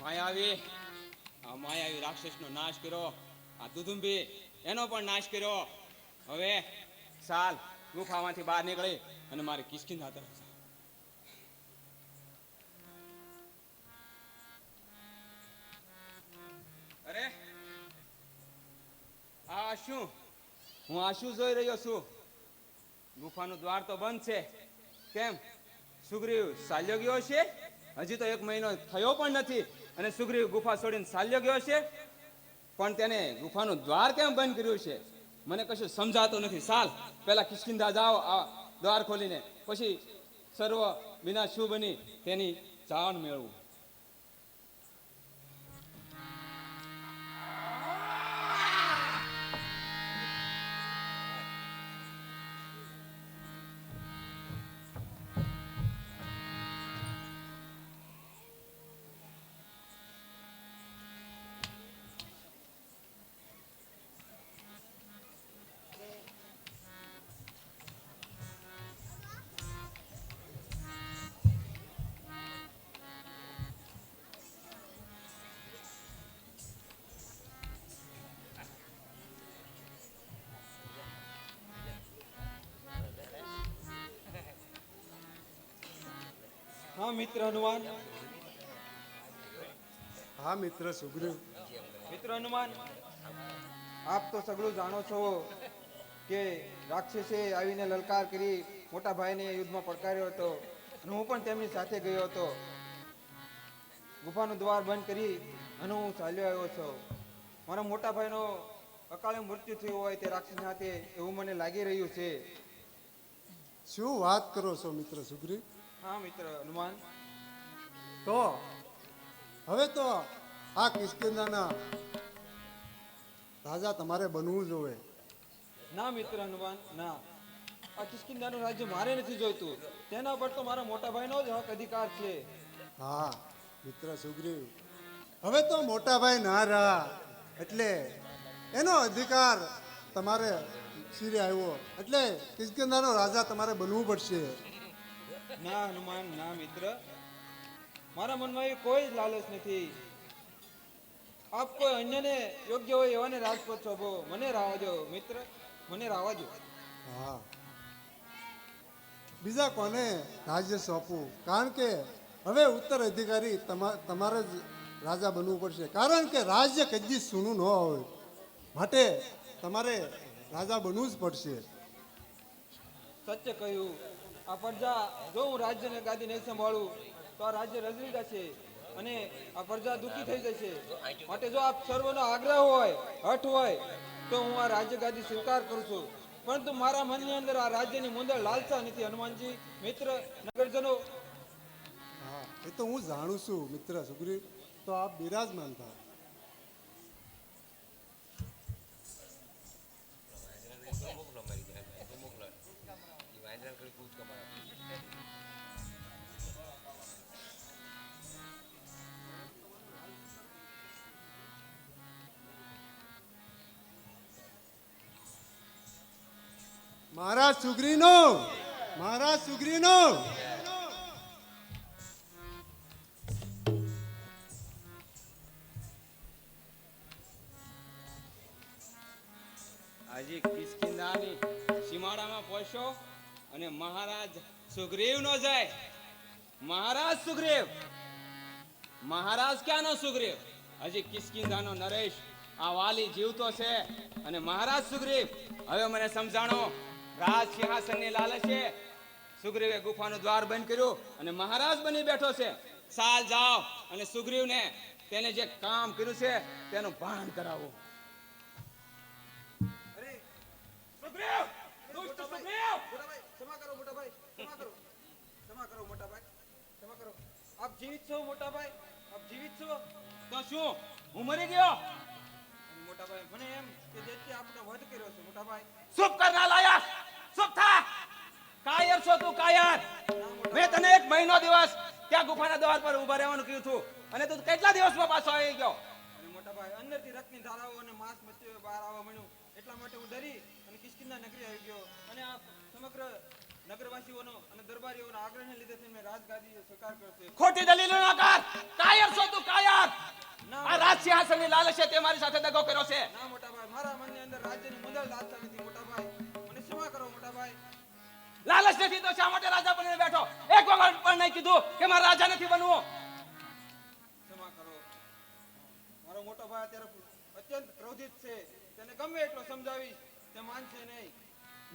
માયાવી રાક્ષસનો નાશ કર્યો. આ દુદુંબી એનો પણ નાશ કર્યો. હવે ચાલ ગુફામાંથી બહાર નીકળી અને મારે કિષ્કિંધા તરફ જા. અરે આ શું? હું આ શું જોઈ રહ્યો છું? ગુફાનું દ્વાર તો બંધ છે. કેમ? સુગ્રીવ ચાલ્યો ગયો છે? હજી તો 1 મહિનો થયો પણ નથી અને સુગ્રીવ ગુફા છોડીને ચાલ્યો ગયો છે. પણ તેને ગુફાનું દ્વાર કેમ બંધ કર્યું છે મને કશું સમજાતું નથી. ચાલ પહેલા કિષ્કિંધા જાઓ આ દ્વાર ખોલીને, પછી સર્વ વિનાશ શું બની તેની જાણ મેળવું. હા મિત્ર હનુમાન. હા મિત્ર સુગ્રીવ. મિત્ર હનુમાન, આપ તો સગળું જાણો છો કે રાક્ષસે આવીને લલકાર કરી મોટા ભાઈને યુદ્ધમાં પડકાર્યો હતો અને હું પણ તેમની સાથે ગયો હતો. ગુફાનું દ્વાર બંધ કરી અને હું ચાલ્યો આવ્યો છું. મારા મોટા ભાઈનો અકાળે મૃત્યુ થયું હોય તે રાક્ષસ સાથે એવું મને લાગી રહ્યું છે. શું વાત કરો છો મિત્ર સુગ્રીવ? હા મિત્ર હનુમાન. તો હવે તો આ કિષ્કિંધાના રાજા તમારે બનવું જોવે. ના મિત્ર હનુમાન ના, આ કિષ્કિંધાનું રાજ્ય મારે નથી જોઈતું. તેના પર તો મારા મોટા ભાઈનો જ હક અધિકાર છે. હા મિત્ર સુગ્રીવ, હવે તો મોટા ભાઈ ના રહ્યા એટલે એનો અધિકાર તમારે શિરે આવ્યો એટલે કિષ્કિંધાનો રાજા તમારે બનવું પડશે. ના હનુમાન ના મિત્ર, મારા મનમાં એ કોઈ જ લાલચ નથી. આપ કોઈ અન્યને યોગ્ય હોય એવાને રાજપદ સોંપો, મને રાવા દો મિત્ર, મને રાવા દો. હા, બીજા કોને રાજ્ય સોંપવું? કારણ કે હવે ઉત્તર અધિકારી તમારે જ રાજા બનવું પડશે. કારણ કે રાજ્ય કદી સૂનું ન હોય, માટે તમારે રાજા બનવું જ પડશે. સત્ય કહ્યું. આ પ્રજા જો હું રાજ્યને ગાદી નહીં સંભાળું તો આ રાજ્ય રજળી જશે અને આ પ્રજા દુઃખી થઈ જશે. માટે જો આપ સર્વનો આગ્રહ હોય, હઠ હોય તો હું આ રાજ્ય ગાદી સ્વીકાર કરું છું. પરંતુ મારા મનની અંદર આ રાજ્યની મુંદર લાલસા નથી હનુમાનજી, મિત્ર, નગરજનો. હા, એ તો હું જાણું છું મિત્ર સુગ્રીવ. તો આપ બિરાજમાન થાઓ. મહારાજ સુગ્રીનો, મહારાજ સુગ્રીનો. હજી કિષ્કિંધાની સીમાડામાં પહોંચ્યો અને મહારાજ સુગ્રીવ નો જાય. મહારાજ સુગ્રીવ, મહારાજ ક્યાંનો સુગ્રીવ? હજી કિષ્કિંધાનો નરેશ આ વાલી જીવતો છે અને મહારાજ સુગ્રીવ હવે મને સમજાણો. રાજ સિંહાસનની લાલચે સુગ્રીવે ગુફાનું દ્વાર બંધ કર્યું અને મહારાજ બની બેઠો છે. ચાલ જાઓ અને સુગ્રીવને તેને જે કામ કર્યું છે તેનું ભાન કરાવો. અરે સુગ્રીવ, દુષ્ટ સુગ્રીવ! ક્ષમા કરો મોટા ભાઈ, ક્ષમા કરો, ક્ષમા કરો મોટા ભાઈ, ક્ષમા કરો. આપ જીવિત છો મોટા ભાઈ? આપ જીવિત છો? તો શું હું મરી ગયો? મોટા ભાઈ, મને એમ કે જેથી આપનો વધ કર્યો છે મોટા ભાઈ. ચૂપ કર નાલાયક! ચૂપ થા! કાયર છો તું, કાયર! મેં તને 1 મહિનો દિવસ ત્યાં ગુફાના દ્વાર પર ઊભા રહેવાનું કહ્યું હતું અને તું કેટલા દિવસમાં પાછો આવી ગયો? અને મોટા ભાઈ, અંદરથી રક્તની ધારાઓ અને માંસ મચ્છીઓ બહાર આવવા મળ્યું એટલા માટે હું ડરી અને કિષ્કિંધા નગરી આવી ગયો અને આ સમગ્ર નગરવાસીઓનો અને દરબારીઓના આગ્રહને લીધે થઈને રાજગાદીએ સ્વીકાર કર્યો છે. ખોટી દલીલો ન કર. કાયર છો તું, કાયર. ના આ રાજ સિંહાસનની લાલચે તે મારી સાથે દગો કર્યો છે. ના મોટાભાઈ, મારા મનની અંદર રાજ્યની મુંદલ લાલસા નથી મોટાભાઈ. મને ક્ષમા કરો મોટાભાઈ. લાલચ નથી તો શા માટે રાજા બનીને બેઠો? એક વખત પણ નહીં કીધું કે મારે રાજા નથી બનવું. ક્ષમા કરો. મારો મોટો ભાઈ અત્યારે અત્યંત ક્રોધિત છે. તેને ગમે એટલો સમજાવીશ તે માનશે નહીં.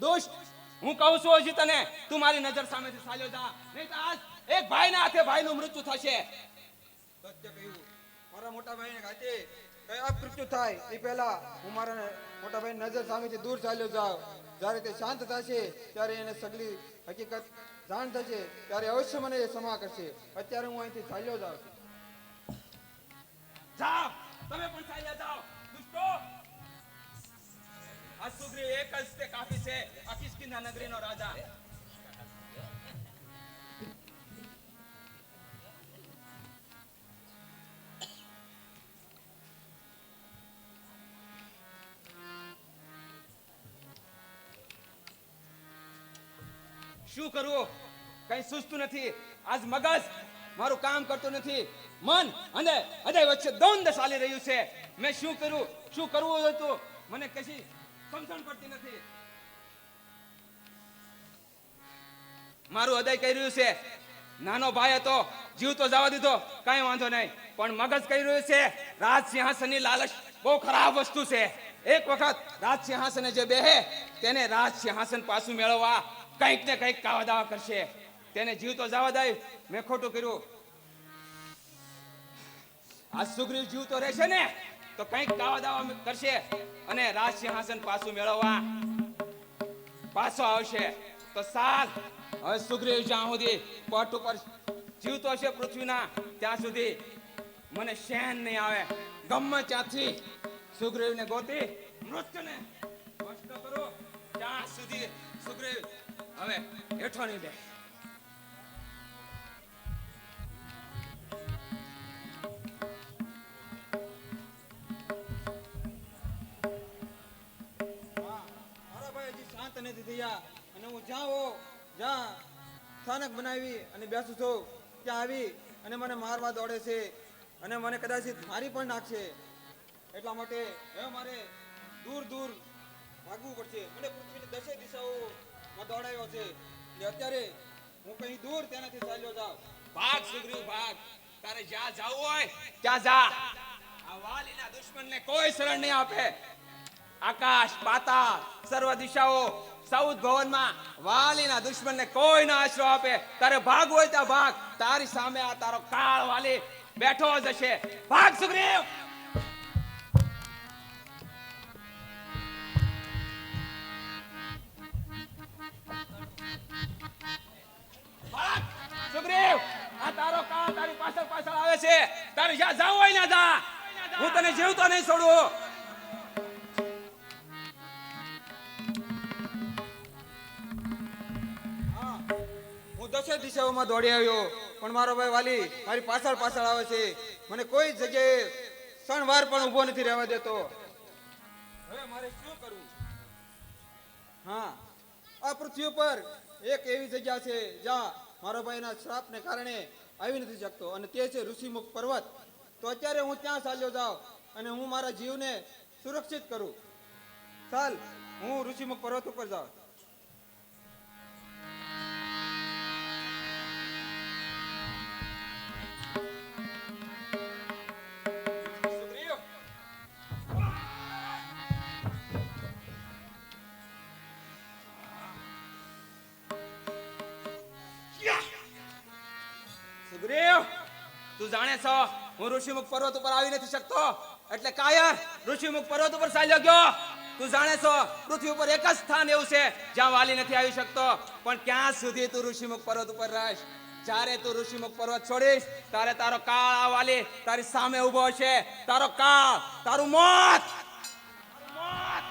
દુષ્ટ, હું કહું છું હજી તને, તું મારી નજર સામેથી ચાલ્યો જા, નહીં તો આજ એક ભાઈના હાથે ભાઈનું મૃત્યુ થશે. સત્ય કહ્યું. મારા મોટા ભાઈને હાથે કઈ અપમૃત્યુ થાય એ પહેલા હું મારા મોટા ભાઈની નજર સામેથી દૂર ચાલ્યો જાઉં. જ્યારે તે શાંત થશે ત્યારે એને સગલી હકીકત જાણ થશે ત્યારે અવશ્ય મને એ ક્ષમા કરશે. અત્યારે હું અહીંથી ચાલ્યો જાઉં છું. જાઓ, તમે પણ ચાલ્યા જાઓ. દુષ્ટો, આ સુગ્રીવ એક જ તે કાફી છે આ કિષ્કિંધા નગરીનો રાજા. શું કરવું? કઈ સૂઝતું નથી. આજ મગજ મારું કામ કરતું નથી. મન અને હૃદય વચ્ચે દ્વંદ ચાલી રહ્યું છે. મેં શું કરું, શું કરવું હતું, મને કશી સમજણ પડતી નથી. મારું હૃદય કહી રહ્યું છે નાનો ભાઈ હતો, જીવ તો જવા દીધો, કઈ વાંધો નહીં, પણ મગજ કહી રહ્યું છે રાજ સિંહાસનની લાલચ બહુ ખરાબ વસ્તુ છે. એક વખત રાજ સિંહાસને જે બેહે તેને રાજ સિંહાસન પાછું મેળવવા કંઈક ને કંઈક કાવા દાવા કરશે. તેને જીવ તો જવા દે, મેં ખોટું કર્યું. આ સુગ્રીવ જીવ તો રહેશે ને તો કંઈક કાવા દાવા કરશે અને રાજ સિંહાસન પાછું મેળવવા પાછો આવશે. તો સાલ હવે સુગ્રીવ જ્યાં સુધી પટ ઉપર જીવતો હશે પૃથ્વીના ત્યાં સુધી મને શેન નહીં આવે. ગમે ત્યાંથી સુગ્રીવને ગોતી મૃત્યુને વશ કરો ત્યાં સુધી સુગ્રીવ હવે હેઠો નહીં દે. મારા ભાઈ હજી શાંત નથી થયા અને હું જ્યાં સ્થાનક બનાવી અને બેસું છું ત્યાં આવી અને મને મારવા દોડે છે અને મને કદાચ મારી પણ નાખશે. એટલા માટે હવે મારે દૂર દૂર ભાગવું પડશે. મને પૃથ્વીની દસે દિશાઓમાં દોડાયો છે એટલે અત્યારે હું કहीं દૂર તેનાથી ચાલ્યો જાઉં. ભાગ સુગ્રીવ ભાગ, તારે જ્યાં જાવું હોય ત્યાં જા. આ વાલીના દુશ્મનને કોઈ શરણ નહીં આપે. આકાશ પાતાળ સર્વ દિશાઓ સૌદ ભવનમાં વાલીના દુશ્મનને કોઈ ના આશરો આપે. તારે ભાગ હોય ત્યાં ભાગ. તારી સામે આ તારો કાળ વાલી બેઠો જ હશે. ભાગ સુગ્રીવ. ભાગ સુગ્રીવ. આ તારો કાળ તારી પાછળ પાછળ આવે છે. તારે જ્યાં જાવું હોય ને જા. હું તને જીવતો નહીં છોડું. હા, હું દસે દિશાઓમાં દોડી આવ્યો પણ મારો ભાઈ વાલી મારી પાછળ પાછળ આવે છે. મને કોઈ જગ્યાએ ક્ષણવાર પણ ઊભો નથી રહેવા દેતો. હવે મારે શું કરવું? હા, આ પૃથ્વી ઉપર એક એવી જગ્યા છે જ્યાં મારા ભાઈના શ્રાપને કારણે આવી નથી શકતો અને તે છે ઋષિમુખ પર્વત. તો અત્યારે હું ત્યાં ચાલ્યો જાઉં અને હું મારા જીવને સુરક્ષિત કરું. ચાલ, હું ઋષિમુખ પર્વત ઉપર જાઉં. સુગ્રીવ. સુગ્રીવ, તું જાણે છો હું ઋષિમુખ પર્વત ઉપર આવી નથી શકતો એટલે કાયર ઋષિમુખ પર્વત ઉપર ચાલ્યો ગયો. તું જાણે છો પૃથ્વી ઉપર એક જ સ્થાન એવું છે જ્યાં વાલી નથી આવી શકતો. પણ ક્યાં સુધી તું ઋષિમુખ પર્વત ઉપર રહીશ? જ્યારે તું ઋષિમુખ પર્વત છોડીશ ત્યારે તારો કાળ આ વાલી તારી સામે ઊભો હશે. તારો કાળ, તારું મોત. તારું મોત.